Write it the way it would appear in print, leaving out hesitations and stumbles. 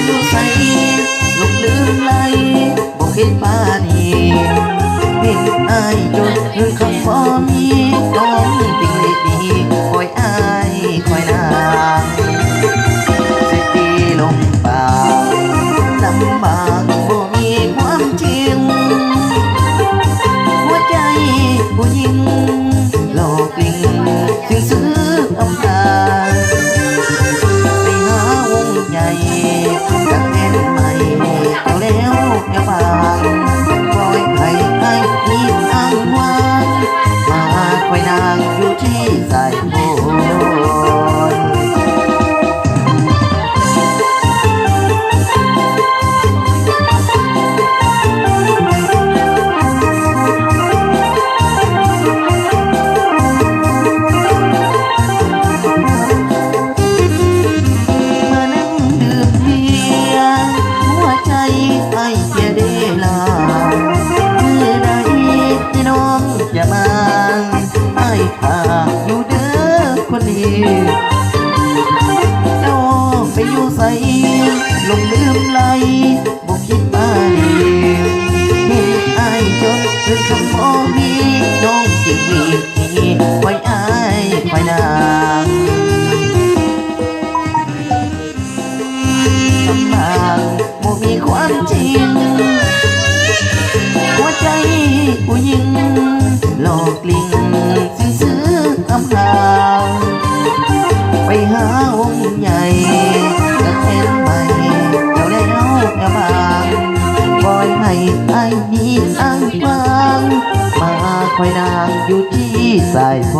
อยู่ใสลงลืมไหลบอกเห็นป้านีเห็นอายจนเงินคำบ่มีน้องติงดีคอยอายคอยนางสิตีลงปากลำบากบ่มีความจริงหัวใจผู้หญิงหลอกลิงสิซื้ออำนาจไปหาวงใหญ่กับแฟนใหม่เอาแล้วอย่าบางปล่อยให้ไอ้นี่อ้างว้างมาคอยนางอยู่ที่สายโพอย่ามาไอ้ข้าอยู่เด้อคนนี้เจ้าไปอยู่ใส่ลงลืมไหลบอกคิดมาดีเห็นไอ้จนถึงคำพ่อมีน้องจริงมีไว้ไอ้ไว้นางลำบากบ่มีความจริงหัวใจผู้หญิงหลอกลิงสิซื้ออำลาไปหาวงใหญ่กับแฟนใหม่เจ้าแล้วอย่าบางปล่อยให้ไอ้นี้อ้างว้างมาคอยนางอยู่ที่สายโพ